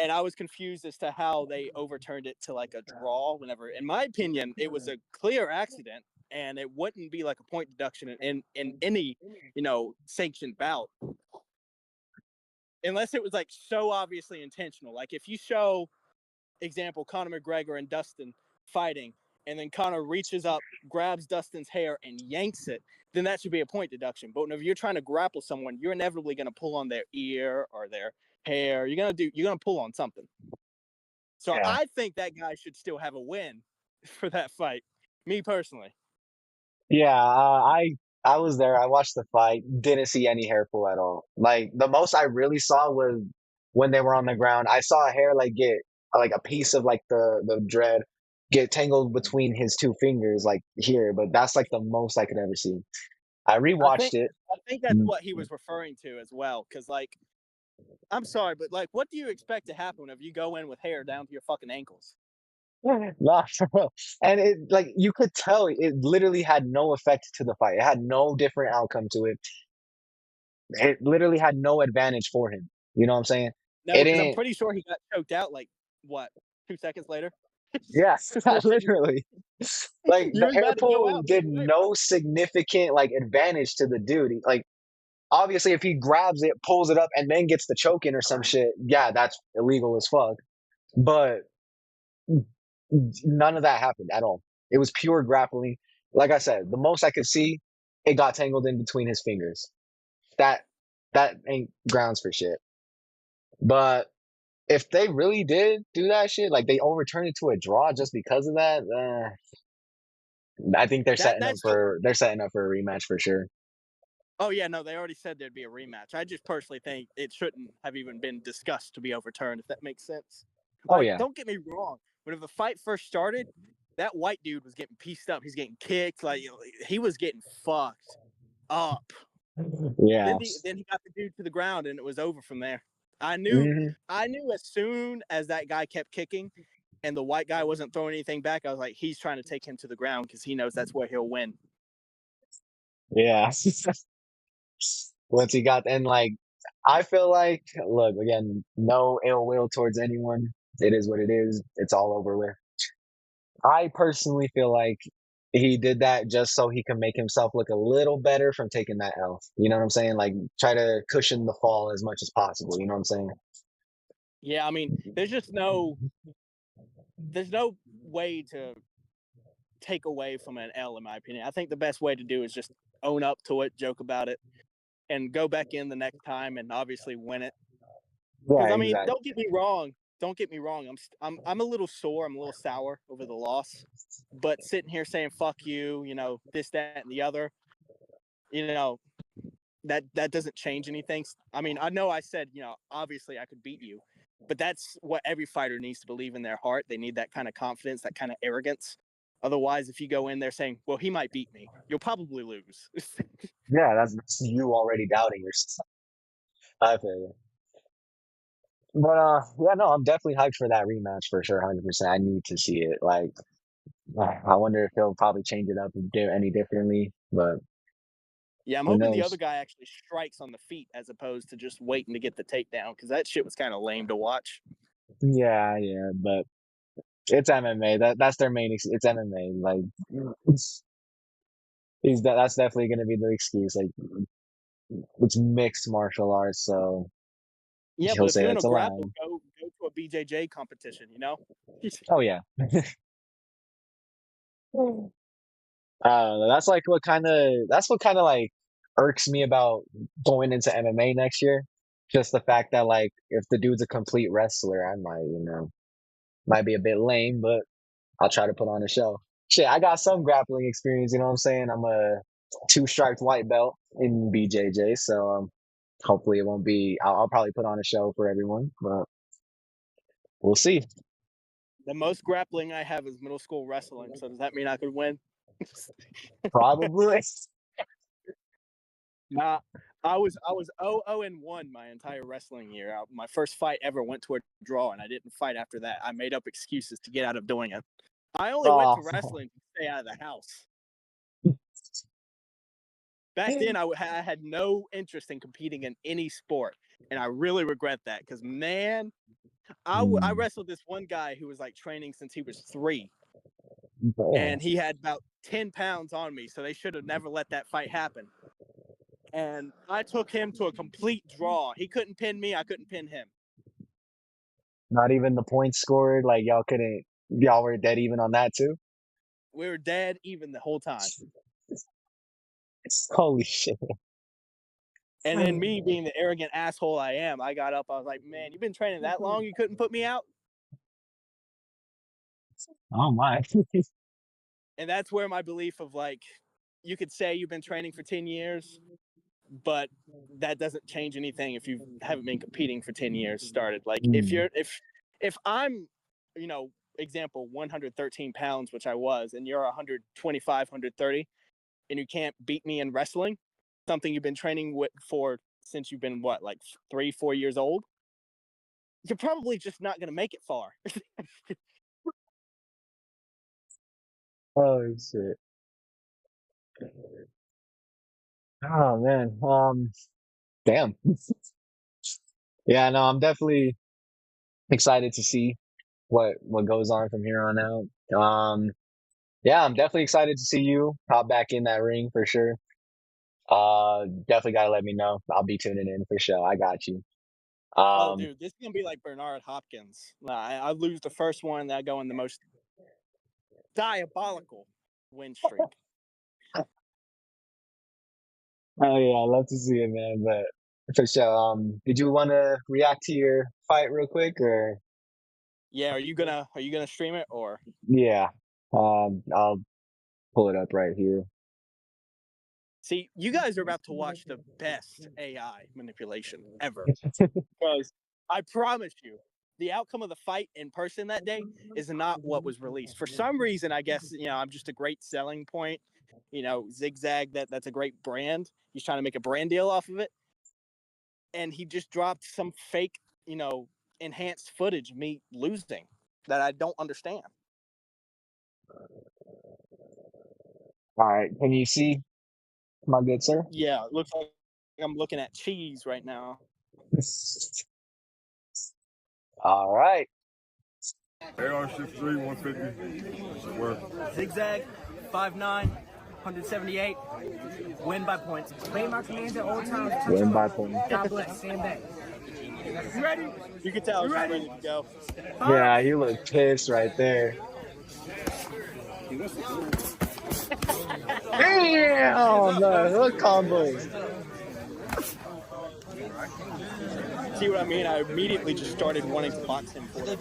And I was confused as to how they overturned it to like a draw. Whenever, in my opinion, it was a clear accident, and it wouldn't be like a point deduction in any sanctioned bout unless it was like so obviously intentional. Like if you show example Conor McGregor and Dustin fighting, and then Conor reaches up, grabs Dustin's hair, and yanks it, then that should be a point deduction. But whenever you're trying to grapple someone, you're inevitably going to pull on their ear or their hair. You're gonna pull on something. So yeah. I think that guy should still have a win for that fight. Me personally. Yeah, I was there. I watched the fight. Didn't see any hair pull at all. Like the most I really saw was when they were on the ground. I saw a hair like get like a piece of like the dread get tangled between his two fingers, like here. But that's like the most I could ever see. I I rewatched think it. I think that's Mm, what he was referring to as well, because like I'm sorry, but like, what do you expect to happen if you go in with hair down to your fucking ankles? Nah, for real. And it like you could tell it literally had no effect to the fight. It had no different outcome to it. It literally had no advantage for him. You know what I'm saying? No, It because I'm didn't. pretty sure he got choked out like what 2 seconds later. Yeah, Before literally. Like you the was air about to go pull out did either way, bro. no significant like advantage to the dude. Like obviously, if he grabs it, pulls it up, and then gets the choke in or some shit, yeah, that's illegal as fuck. But none of that happened at all. It was pure grappling. Like I said, the most I could see, it got tangled in between his fingers. That that ain't grounds for shit. But if they really did do that shit, like they overturned it to a draw just because of that, I think That's just. they're setting up for a rematch for sure. Oh yeah, no, they already said there'd be a rematch. I just personally think it shouldn't have even been discussed to be overturned, if that makes sense. Oh Like, yeah, don't get me wrong. When the fight first started, that white dude was getting pieced up. He's getting kicked. Like, he was getting fucked up. yeah. Then he got the dude to the ground, and it was over from there. I knew Hmm. I knew as soon as that guy kept kicking, and the white guy wasn't throwing anything back. I was like, he's trying to take him to the ground because he knows that's where he'll win. Yeah. Once he got and like I feel like look again, no ill will towards anyone. It is what it is. It's all over with. I personally feel like he did that just so he can make himself look a little better from taking that L. You know what I'm saying? Like try to cushion the fall as much as possible. You know what I'm saying? Yeah, I mean, there's no way to take away from an L, in my opinion. I think the best way to do is just own up to it, joke about it, and go back in the next time and obviously win it. Yeah, Because I mean, exactly. don't get me wrong. Don't get me wrong. I'm a little sore. I'm a little sour over the loss. But sitting here saying "fuck you," this, that, and the other, you know, that doesn't change anything. I mean, I know I said, obviously I could beat you, but that's what every fighter needs to believe in their heart. They need that kind of confidence, that kind of arrogance. Otherwise, if you go in there saying, "Well, he might beat me," you'll probably lose. Yeah, that's you already doubting yourself. I feel you. But yeah, no, I'm definitely hyped for that rematch for sure, 100%. I need to see it. Like, I wonder if they'll probably change it up and do any differently, but Yeah, I'm who hoping the other knows? guy actually strikes on the feet as opposed to just waiting to get the takedown because that shit was kind of lame to watch. Yeah, yeah, but it's MMA. That's their main. It's MMA. Like, it's, that's definitely going to be the excuse. Like, it's mixed martial arts, so Yeah, he'll but if say you're in that's a grapple, allowed. go to a BJJ competition. Oh yeah. That's what kind of like irks me about going into MMA next year. Just the fact that like if the dude's a complete wrestler, I might, might be a bit lame, but I'll try to put on a show. Shit, I got some grappling experience, you know what I'm saying? I'm a two-striped white belt in BJJ, so hopefully it won't be I'll probably put on a show for everyone, but we'll see. The most grappling I have is middle school wrestling. So does that mean I could win? Probably. Nah, I was 0-1 my entire wrestling year. My first fight ever went to a draw, and I didn't fight after that. I made up excuses to get out of doing it. I only went Oh. to wrestling to stay out of the house. Back then, I had no interest in competing in any sport, and I really regret that because man, I Hmm. wrestled this one guy who was like training since he was 3, Damn. and he had about 10 pounds on me, so they should have never let that fight happen. And I took him to a complete draw. He couldn't pin me. I couldn't pin him. Not even the points scored. Like y'all were dead even on that too. We were dead even the whole time. Holy shit. And then me being the arrogant asshole I am, I got up. I was like, man, you've been training that long. You couldn't put me out. Oh my. And that's where my belief of like, you could say you've been training for 10 years, but that doesn't change anything if you haven't been competing for 10 years started. Like Hmm. if I'm, example 113 pounds, which I was, and you're 125, 130, and you can't beat me in wrestling, something you've been training with for since you've been what, like 3, 4 years old, you're probably just not gonna make it far. Oh shit. Oh man. Damn. Yeah, no, I'm definitely excited to see what goes on from here on out. Yeah, I'm definitely excited to see you hop back in that ring for sure. Definitely gotta let me know. I'll be tuning in for sure. I got you. Oh, Um, dude, this is gonna be like Bernard Hopkins. I lose the first one, then I go in the most diabolical win streak. oh yeah, I love to see it, man. But for sure. Did you want to react to your fight real quick, or Yeah, are you gonna stream it or? yeah? I'll pull it up right here. See, you guys are about to watch the best AI manipulation ever. Because I promise you, the outcome of the fight in person that day is not what was released. For some reason, I guess, I'm just a great selling point. ZigZag, that's a great brand. He's trying to make a brand deal off of it. And he just dropped some fake, enhanced footage of me losing that I don't understand. All right, can you see my good sir? Yeah, it looks like I'm looking at cheese right now. All right. AR-63, 150. Where? ZigZag, 5'9", 178, win by points. Obey my commands at all times. Win by point. God bless. Stand back. You ready? You can tell she's ready to go. Yeah, you look pissed right there. Damn, man, what combos? See what I mean? I immediately just started wanting to box him for it.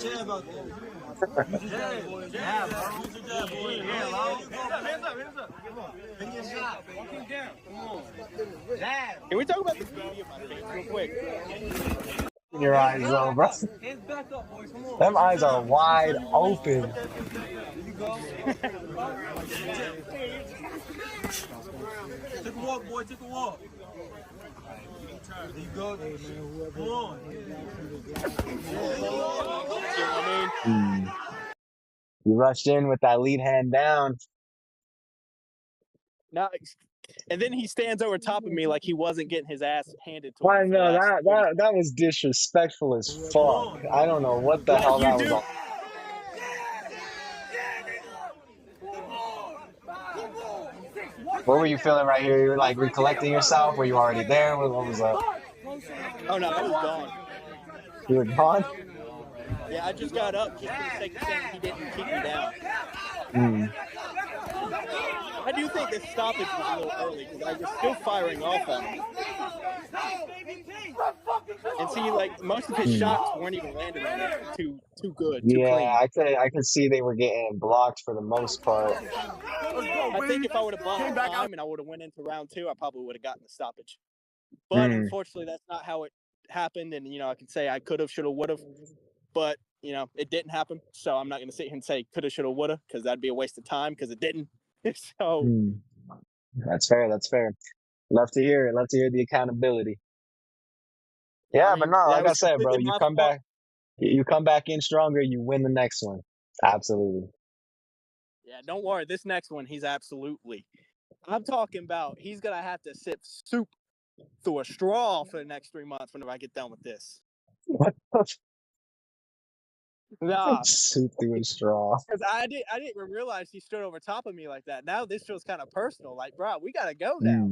Can we talk about this beauty of my face real quick? Your eyes, though, bro. Them eyes are wide open. Take a walk, boy. Take a walk. You go. Come on. You rushed in with that lead hand down. Now, and then he stands over top of me like he wasn't getting his ass handed to him. I for the know last that 30 that was disrespectful as fuck. I don't know what the Like hell you that was do. all. What were you feeling right here? You were like recollecting yourself? Were you already there? What was up? Oh no, I was gone. You were gone? Yeah, I just got up just for the sake of saying he didn't keep me down. Mm. I do think this stoppage was a little early because I was still firing off on him. And see, like most of his shots weren't even landing on it. Too good, too clean. Yeah, I could see they were getting blocked for the most part. I think if I would have bought time and I would have went into round 2, I probably would have gotten the stoppage. But unfortunately, that's not how it happened. And I can say I could have, should have, would have, but it didn't happen. So I'm not going to sit here and say coulda, shoulda, woulda because that'd be a waste of time because it didn't. So That's fair. That's fair. Love to hear it. Love to hear the accountability. yeah, Yeah, I but mean, no, that like I was said, bro, completely you my come fault. back, you come back in stronger, you win the next one. Absolutely. Yeah, don't worry. This next one, he's absolutely. I'm talking about he's gonna have to sip soup through a straw for the next 3 months whenever I get done with this. What the Nah, soup through a straw? because I didn't even realize he stood over top of me like that. Now this feels kind of personal. Like, bro, we gotta go now.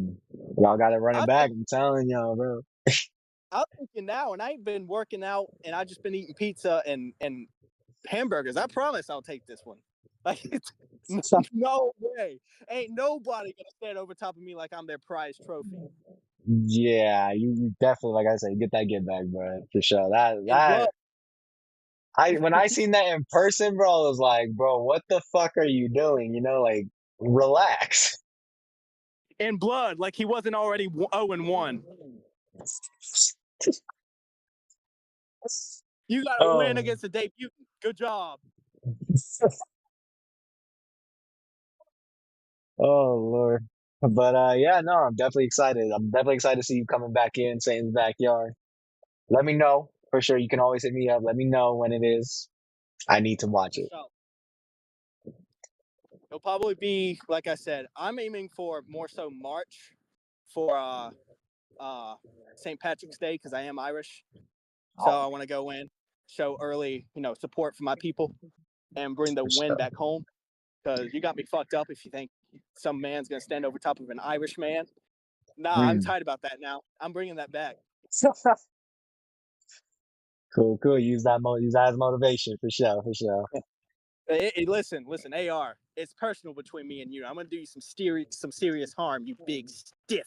Y'all got to run it I'm back. I'm telling y'all, bro. I'm thinking now, and I ain't been working out, and I just been eating pizza and hamburgers. I promise I'll take this one. Like, no way. Ain't nobody gonna stand over top of me like I'm their prize trophy. Yeah, you definitely, like I said, get that get back, bro, for sure. And blood, When I seen that in person, bro, I was like, bro, what the fuck are you doing? Like, relax. and blood, like he wasn't already 0-1. You got to win Oh, against the debut. Good job. oh Lord. But yeah, no, I'm definitely excited. I'm definitely excited to see you coming back in, say in the backyard. Let me know for sure. You can always hit me up. Let me know when it is. I need to watch it. So it'll probably be like I said. I'm aiming for more so March for St. Patrick's Day because I am Irish. So I want to go in, show early, support for my people, and bring the For win sure. back home. Because you got me fucked up if you think some man's gonna stand over top of an Irish man. Nah, I'm Mm. tight about that now. I'm bringing that back. Cool, cool. Use that as motivation for sure, for sure. Hey, listen, AR. It's personal between me and you. I'm gonna do you some serious harm, you big stiff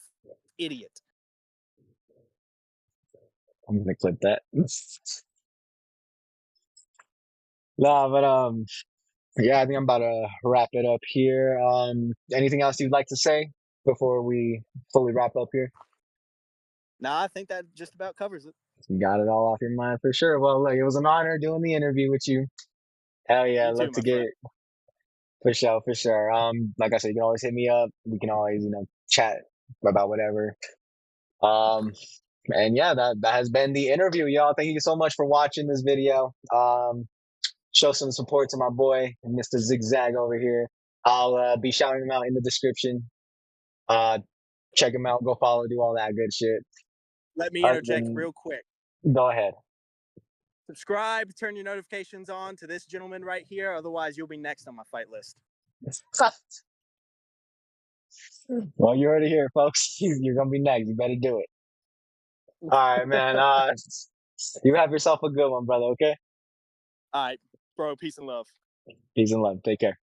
idiot. I'm gonna clip that. No, but yeah, I think I'm about to wrap it up here. Anything else you'd like to say before we fully wrap up here? Nah, I think that just about covers it. You got it all off your mind for sure. Well, look, it was an honor doing the interview with you. Hell yeah, You too, love to my get friend. for sure, for sure. Like I said, you can always hit me up. We can always, chat about whatever. And yeah, that has been the interview, y'all. Thank you so much for watching this video. Show some support to my boy, Mr. ZigZag over here. I'll be shouting him out in the description. Check him out, go follow, do all that good shit. Let me Other interject than, real quick. go ahead. Subscribe, turn your notifications on to this gentleman right here. Otherwise, you'll be next on my fight list. Well, you heard it here, folks. You're gonna be next. You better do it. All right, man. You have yourself a good one, brother. Okay. All right, bro. Peace and love. Peace and love. Take care.